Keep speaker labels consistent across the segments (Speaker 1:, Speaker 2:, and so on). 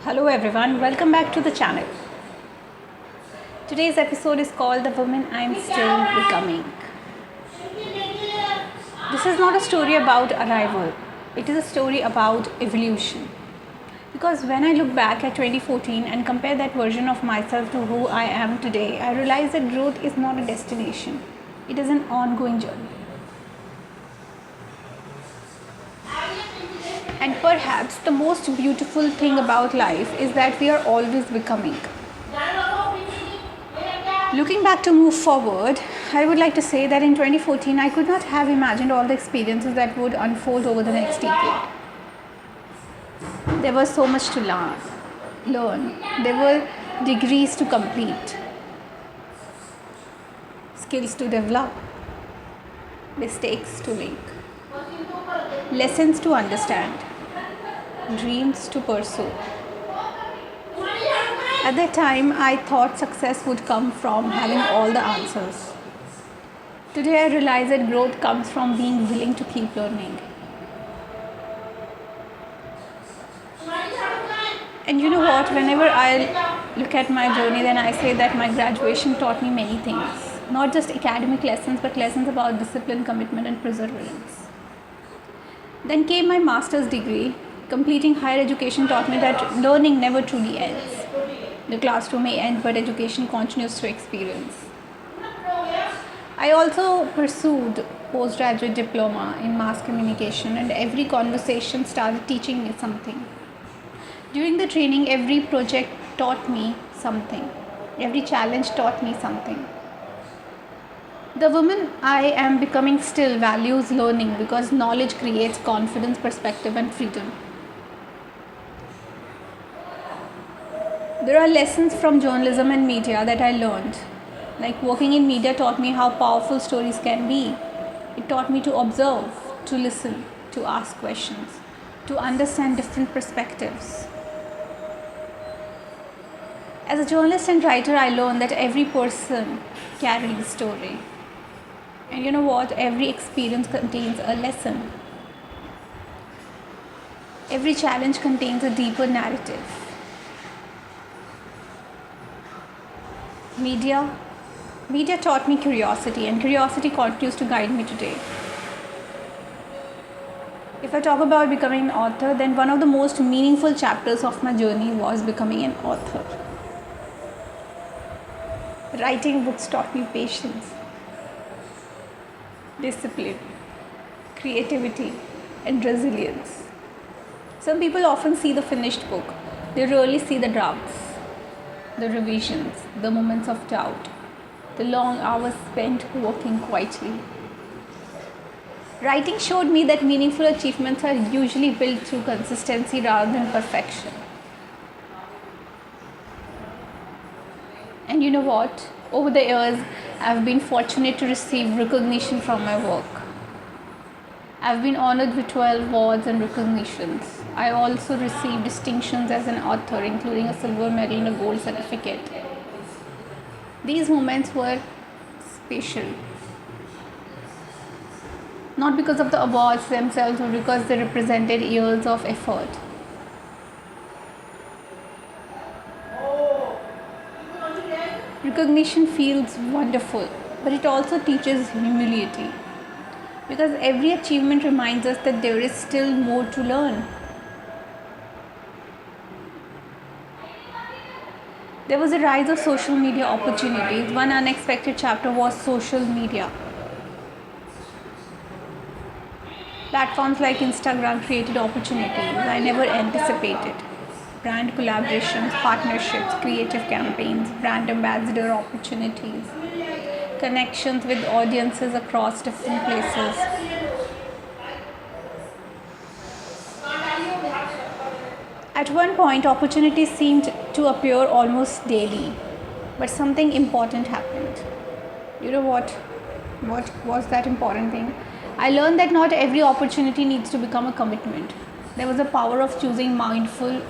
Speaker 1: Hello everyone, welcome back to the channel. Today's episode is called The Woman I Am Still Becoming. This is not a story about arrival, it is a story about evolution. Because when I look back at 2014 and compare that version of myself to who I am today, I realize that growth is not a destination, it is an ongoing journey. And perhaps the most beautiful thing about life is that we are always becoming. Looking back to move forward, I would like to say that in 2014 I could not have imagined all the experiences that would unfold over the next decade. There was so much to learn. There were degrees to complete, skills to develop, mistakes to make, lessons to understand, dreams to pursue. At that time, I thought success would come from having all the answers. Today, I realize that growth comes from being willing to keep learning. And you know what? Whenever I look at my journey, then I say that my graduation taught me many things. Not just academic lessons, but lessons about discipline, commitment, and perseverance. Then came my master's degree. Completing higher education taught me that learning never truly ends. The classroom may end, but education continues through experience. I also pursued postgraduate diploma in mass communication, and every conversation started teaching me something. During the training, every project taught me something. Every challenge taught me something. The woman I am becoming still values learning because knowledge creates confidence, perspective, and freedom. There are lessons from journalism and media that I learned. Like working in media taught me how powerful stories can be. It taught me to observe, to listen, to ask questions, to understand different perspectives. As a journalist and writer, I learned that every person carries a story. And you know what? Every experience contains a lesson. Every challenge contains a deeper narrative. Media taught me curiosity, and curiosity continues to guide me today. If I talk about becoming an author, then one of the most meaningful chapters of my journey was becoming an author. Writing books taught me patience, discipline, creativity, and resilience. Some people often see the finished book. They rarely see the drafts, the revisions, the moments of doubt, the long hours spent working quietly. Writing showed me that meaningful achievements are usually built through consistency rather than perfection. And you know what? Over the years, I've been fortunate to receive recognition from my work. I've been honored with 12 awards and recognitions. I also received distinctions as an author, including a silver medal and a gold certificate. These moments were special. Not because of the awards themselves, but because they represented years of effort. Recognition feels wonderful, but it also teaches humility. Because every achievement reminds us that there is still more to learn. There was a rise of social media opportunities. One unexpected chapter was social media. Platforms like Instagram created opportunities I never anticipated. Brand collaborations, partnerships, creative campaigns, brand ambassador opportunities, connections with audiences across different places. At one point, opportunities seemed to appear almost daily, but something important happened. You know what? What was that important thing? I learned that not every opportunity needs to become a commitment. There was a power of choosing mindful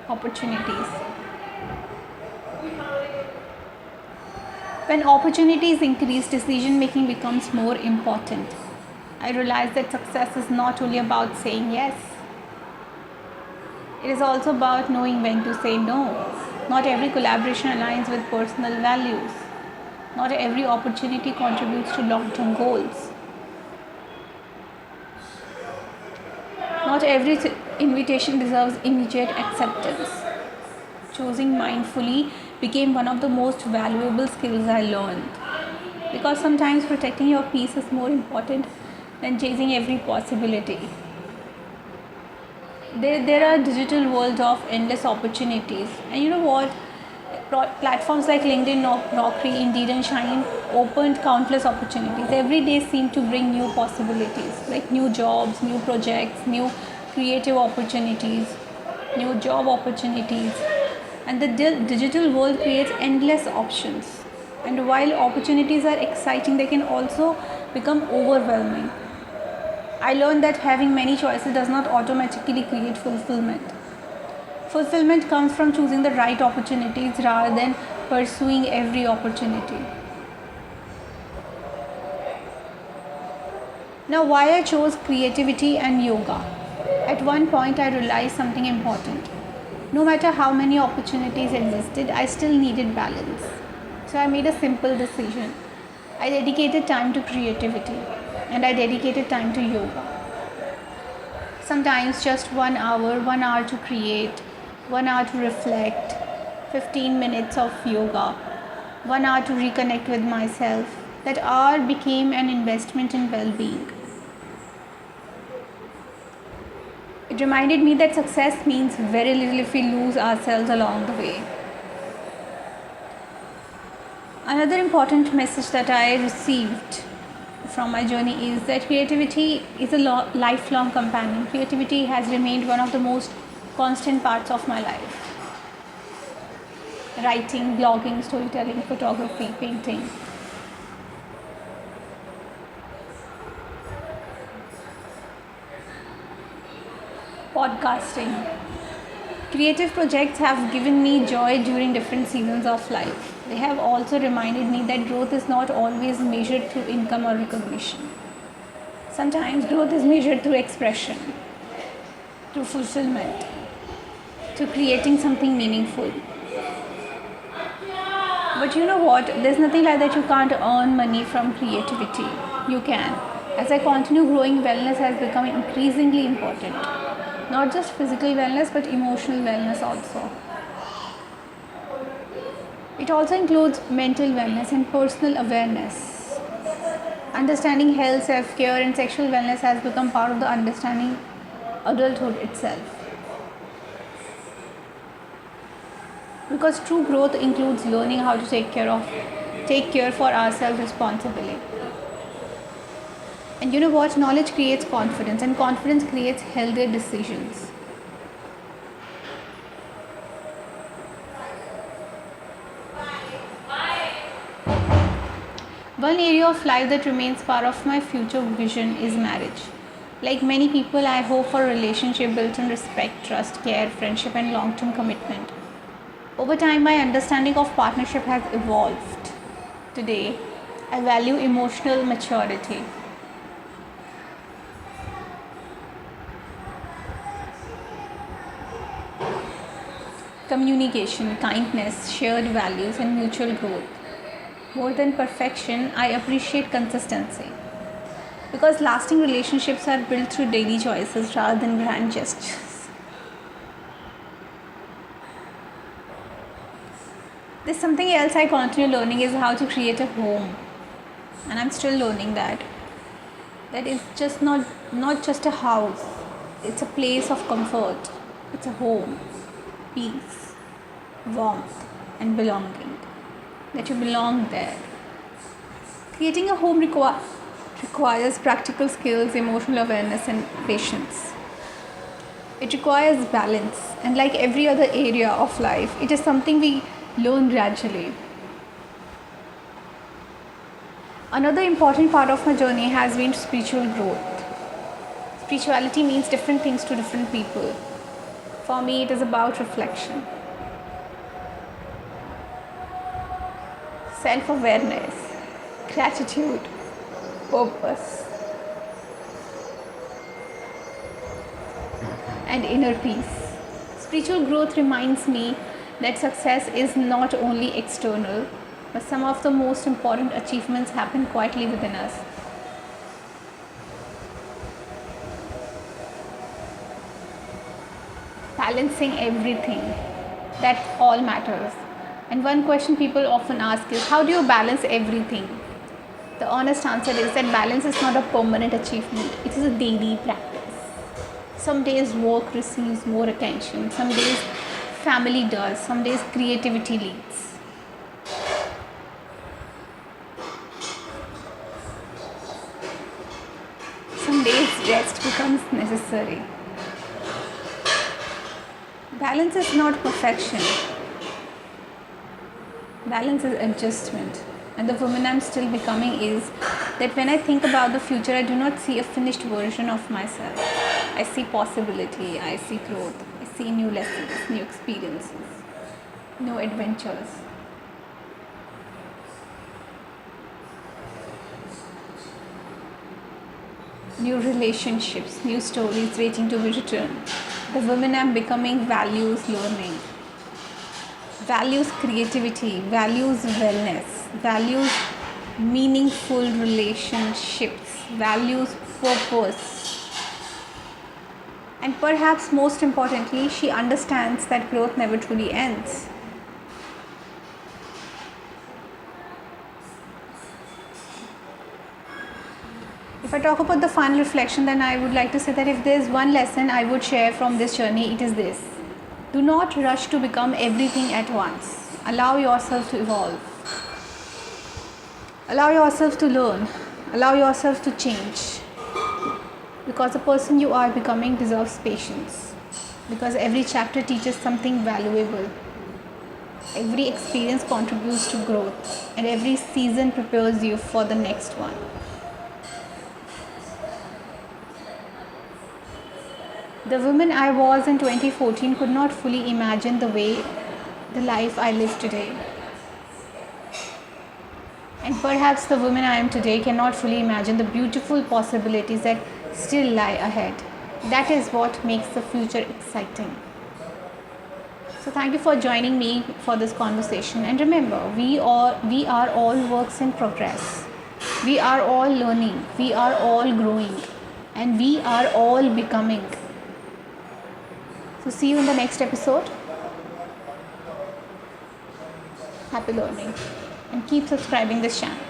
Speaker 1: opportunities. When opportunities increase, decision making becomes more important. I realized that success is not only about saying yes, It is also about knowing when to say no. Not every collaboration aligns with personal values. Not every opportunity contributes to long-term goals. Not every invitation deserves immediate acceptance. Choosing mindfully became one of the most valuable skills I learned. Because sometimes protecting your peace is more important than chasing every possibility. There are digital worlds of endless opportunities. And you know what? Platforms like LinkedIn, Naukri, Indeed, and Shine opened countless opportunities. Every day seemed to bring new possibilities, like new jobs, new projects, new creative opportunities, new job opportunities. And the digital world creates endless options. And while opportunities are exciting, they can also become overwhelming. I learned that having many choices does not automatically create fulfillment. Fulfillment comes from choosing the right opportunities rather than pursuing every opportunity. Now, why I chose creativity and yoga? At one point, I realized something important. No matter how many opportunities existed, I still needed balance. So, I made a simple decision. I dedicated time to creativity and I dedicated time to yoga. Sometimes just 1 hour to create, 1 hour to reflect, 15 minutes of yoga, 1 hour to reconnect with myself. That hour became an investment in well being. It reminded me that success means very little if we lose ourselves along the way. Another important message that I received from my journey is that creativity is a lifelong companion. Creativity has remained one of the most constant parts of my life. Writing, blogging, storytelling, photography, painting. Podcasting. Creative projects have given me joy during different seasons of life. They have also reminded me that growth is not always measured through income or recognition. Sometimes growth is measured through expression, through fulfillment, through creating something meaningful. But you know what? There's nothing like that you can't earn money from creativity. You can. As I continue growing, wellness has become increasingly important. Not just physical wellness, but emotional wellness also. It also includes mental wellness and personal awareness. Understanding health, self-care, and sexual wellness has become part of the understanding adulthood itself. Because true growth includes learning how to take care for ourselves responsibly. And you know what? Knowledge creates confidence, and confidence creates healthier decisions. One area of life that remains part of my future vision is marriage. Like many people, I hope for a relationship built on respect, trust, care, friendship, and long-term commitment. Over time, my understanding of partnership has evolved. Today, I value emotional maturity. Communication, kindness, shared values, and mutual growth. More than perfection, I appreciate consistency. Because lasting relationships are built through daily choices rather than grand gestures. There's something else I continue learning is how to create a home. And I'm still learning that. That is just not just a house. It's a place of comfort. It's a home, peace, warmth, and belonging. That you belong there. Creating a home requires practical skills, emotional awareness, and patience. It requires balance, and like every other area of life, it is something we learn gradually. Another important part of my journey has been spiritual growth. Spirituality means different things to different people. For me, it is about reflection, self-awareness, gratitude, purpose, and inner peace. Spiritual growth reminds me that success is not only external, but some of the most important achievements happen quietly within us. Balancing everything, that all matters. And one question people often ask is, how do you balance everything? The honest answer is that balance is not a permanent achievement, it is a daily practice. Some days work receives more attention, some days family does, some days creativity leads. Some days rest becomes necessary. Balance is not perfection. Balance is adjustment. And the woman I'm still becoming is that when I think about the future, I do not see a finished version of myself. I see possibility, I see growth, I see new lessons, new experiences, new adventures. New relationships, new stories waiting to be written. The woman I'm becoming values learning, values creativity, values wellness, values meaningful relationships, values purpose. And perhaps most importantly, she understands that growth never truly ends. If I talk about the final reflection, then I would like to say that if there is one lesson I would share from this journey, it is this: do not rush to become everything at once. Allow yourself to evolve. Allow yourself to learn. Allow yourself to change. Because the person you are becoming deserves patience. Because every chapter teaches something valuable. Every experience contributes to growth. And every season prepares you for the next one. The woman I was in 2014 could not fully imagine the life I live today. And perhaps the woman I am today cannot fully imagine the beautiful possibilities that still lie ahead. That is what makes the future exciting. So thank you for joining me for this conversation. And remember, we are all works in progress. We are all learning. We are all growing. And we are all becoming. So see you in the next episode. Happy learning. And keep subscribing this channel.